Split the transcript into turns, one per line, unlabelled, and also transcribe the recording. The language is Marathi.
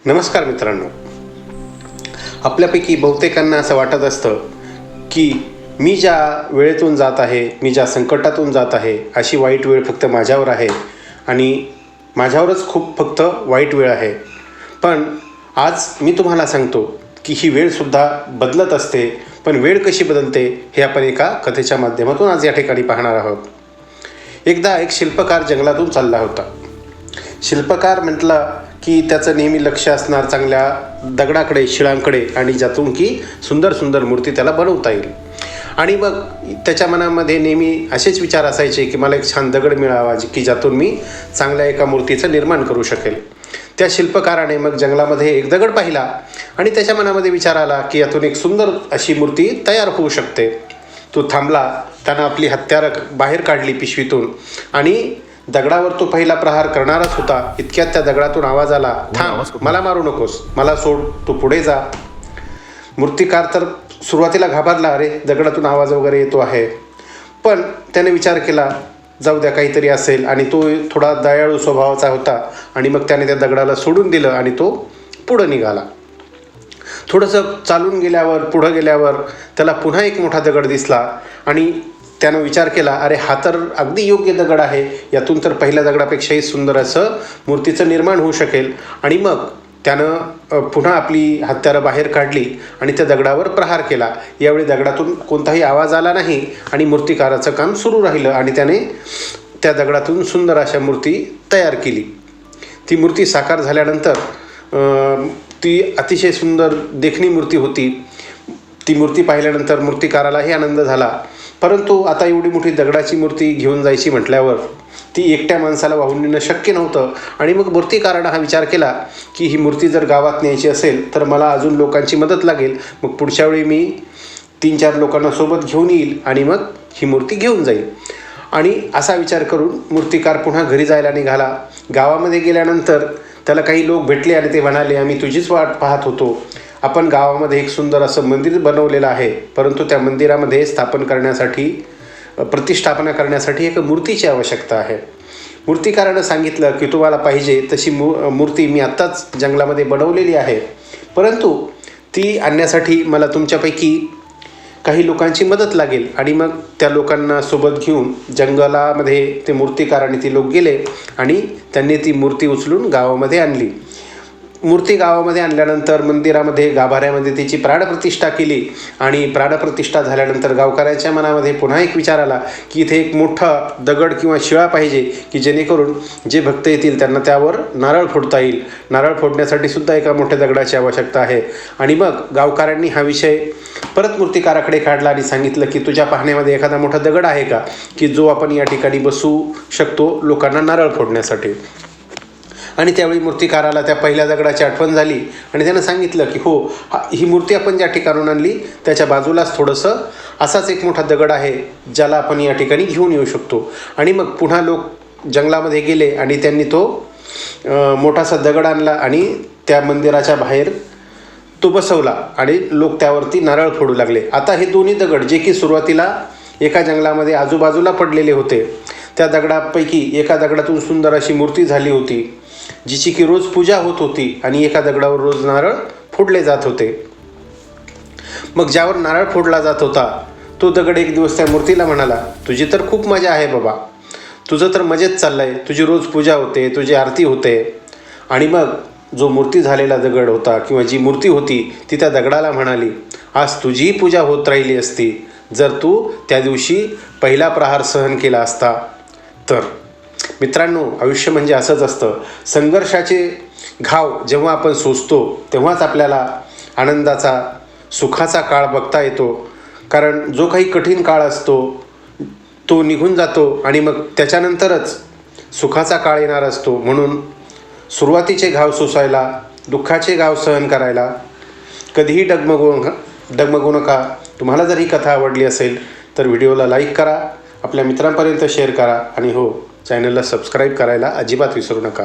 नमस्कार मित्रांनो, आपल्यापैकी बहुतेकांना असं वाटत असतं की मी ज्या वेळेतून जात आहे, मी ज्या संकटातून जात आहे, अशी वाईट वेळ फक्त माझ्यावर आहे आणि माझ्यावरच खूप फक्त वाईट वेळ आहे. पण आज मी तुम्हाला सांगतो की ही वेळसुद्धा बदलत असते. पण वेळ कशी बदलते हे आपण एका कथेच्या माध्यमातून आज या ठिकाणी पाहणार आहोत. एकदा एक शिल्पकार जंगलातून चालला होता. शिल्पकार म्हटलं की त्याचं नेहमी लक्ष असणार चांगल्या दगडाकडे, शिळांकडे, आणि ज्यातून की सुंदर सुंदर मूर्ती त्याला बनवता येईल. आणि मग त्याच्या मनामध्ये नेहमी असेच विचार असायचे की मला एक छान दगड मिळावा की ज्यातून मी चांगल्या एका मूर्तीचं निर्माण करू शकेल. त्या शिल्पकाराने मग जंगलामध्ये एक दगड पाहिला आणि त्याच्या मनामध्ये विचार आला की यातून एक सुंदर अशी मूर्ती तयार होऊ शकते. तो थांबला, त्यानं आपली हत्यारं बाहेर काढली पिशवीतून आणि दगडावर तो पहिला प्रहार करणारच होता. इतक्यात त्या दगडातून आवाज आला, थांब, मला मारू नकोस, मला सोड, तू पुढे जा. मूर्तिकार तर सुरुवातीला घाबरला, अरे दगडातून आवाज वगैरे येतो आहे. पण त्याने विचार केला, जाऊ द्या, काहीतरी असेल. आणि तो थोडा दयाळू स्वभावाचा होता आणि मग त्याने त्या दगडाला सोडून दिलं आणि तो पुढं निघाला. थोडंसं चालून गेल्यावर, पुढं गेल्यावर त्याला पुन्हा एक मोठा दगड दिसला आणि त्यानं विचार केला, अरे हा तर अगदी योग्य दगड आहे, यातून तर पहिल्या दगडापेक्षाही सुंदर असं मूर्तीचं निर्माण होऊ शकेल. आणि मग त्यानं पुन्हा आपली हत्यारं बाहेर काढली आणि त्या दगडावर प्रहार केला. यावेळी दगडातून कोणताही आवाज आला नाही आणि मूर्तिकाराचं काम सुरू राहिलं आणि त्याने त्या दगडातून सुंदर अशा मूर्ती तयार केली. ती मूर्ती साकार झाल्यानंतर ती अतिशय सुंदर देखणी मूर्ती होती. ती मूर्ती पाहिल्यानंतर मूर्तिकारालाही आनंद झाला. परंतु आता एवढी मोठी दगडाची मूर्ती घेऊन जायची म्हटल्यावर ती एकट्या माणसाला वाहून नेणं शक्य नव्हतं. आणि मग मूर्तिकारानं हा विचार केला की ही मूर्ती जर गावात न्यायची असेल तर मला अजून लोकांची मदत लागेल. मग पुढच्या वेळी मी 3-4 लोकांना सोबत घेऊन येईल आणि मग ही मूर्ती घेऊन जाईल. आणि असा विचार करून मूर्तिकार पुन्हा घरी जायला निघाला. गावामध्ये गेल्यानंतर त्याला काही लोक भेटले आणि ते म्हणाले, आम्ही तुझीच वाट पाहत होतो. आपण गावामध्ये एक सुंदर असं मंदिर बनवलेलं आहे, परंतु त्या मंदिरामध्ये प्रतिष्ठापना करण्यासाठी एक मूर्तीची आवश्यकता आहे. मूर्तिकारानं सांगितलं की तुम्हाला पाहिजे तशी मूर्ती मी आत्ताच जंगलामध्ये बनवलेली आहे, परंतु ती आणण्यासाठी मला तुमच्यापैकी काही लोकांची मदत लागेल. आणि मग त्या लोकांना सोबत घेऊन जंगलामध्ये ते मूर्तिकार आणि ती लोक गेले आणि त्यांनी ती मूर्ती उचलून गावामध्ये आणली. मूर्ती गावामध्ये आणल्यानंतर मंदिरामध्ये, गाभाऱ्यामध्ये तिची प्राणप्रतिष्ठा केली. आणि प्राणप्रतिष्ठा झाल्यानंतर गावकऱ्यांच्या मनामध्ये पुन्हा एक विचार आला की इथे एक मोठा दगड किंवा शिळा पाहिजे की जेणेकरून जे भक्त येतील त्यांना त्यावर नारळ फोडता येईल. नारळ फोडण्यासाठी सुद्धा एका मोठ्या दगडाची आवश्यकता आहे. आणि मग गावकऱ्यांनी हा विषय परत मूर्तिकाराकडे काढला आणि सांगितलं की तुझ्या पाहण्यामध्ये एखादा मोठा दगड आहे का की जो आपण या ठिकाणी बसवू शकतो लोकांना नारळ फोडण्यासाठी. आणि त्यावेळी मूर्तिकाराला त्या पहिल्या दगडाची आठवण झाली आणि त्यानं सांगितलं की हो, ही मूर्ती आपण ज्या ठिकाणून आणली त्याच्या बाजूलाच थोडंसं असाच एक मोठा दगड आहे ज्याला आपण या ठिकाणी घेऊन येऊ शकतो. आणि मग पुन्हा लोक जंगलामध्ये गेले आणि त्यांनी तो मोठासा दगड आणला आणि त्या मंदिराच्या बाहेर तो बसवला आणि लोक त्यावरती नारळ फोडू लागले. आता हे दोन्ही दगड जे की सुरुवातीला एका जंगलामध्ये आजूबाजूला पडलेले होते, त्या दगडापैकी एका दगडातून सुंदर अशी मूर्ती झाली होती जिची की रोज पूजा होत होती आणि एका दगडावर रोज नारळ फोडले जात होते. मग ज्यावर नारळ फोडला जात होता तो दगड एक दिवस त्या मूर्तीला म्हणाला, तुझी तर खूप मजा आहे बाबा, तुझं तर मजेत चाललंय, तुझी रोज पूजा होते, तुझी आरती होते. आणि मग जो मूर्ती झालेला दगड होता किंवा जी मूर्ती होती ती त्या दगडाला म्हणाली, आज तुझीही पूजा होत राहिली असती जर तू त्या दिवशी पहिला प्रहार सहन केला असता तर. मित्रांनो, आयुष्य म्हणजे असंच असतं. संघर्षाचे घाव जेव्हा आपण सोसतो तेव्हाच आपल्याला आनंदाचा, सुखाचा काळ बघता येतो. कारण जो काही कठीण काळ असतो तो निघून जातो आणि मग त्याच्यानंतरच सुखाचा काळ येणार असतो. म्हणून सुरुवातीचे घाव सोसायला, दुःखाचे घाव सहन करायला कधीही डगमगू नका. तुम्हाला जर ही कथा आवडली असेल तर व्हिडिओला लाईक करा, आपल्या मित्रांपर्यंत शेअर करा आणि हो, चॅनलला सबस्क्राईब करायला अजिबात विसरू नका.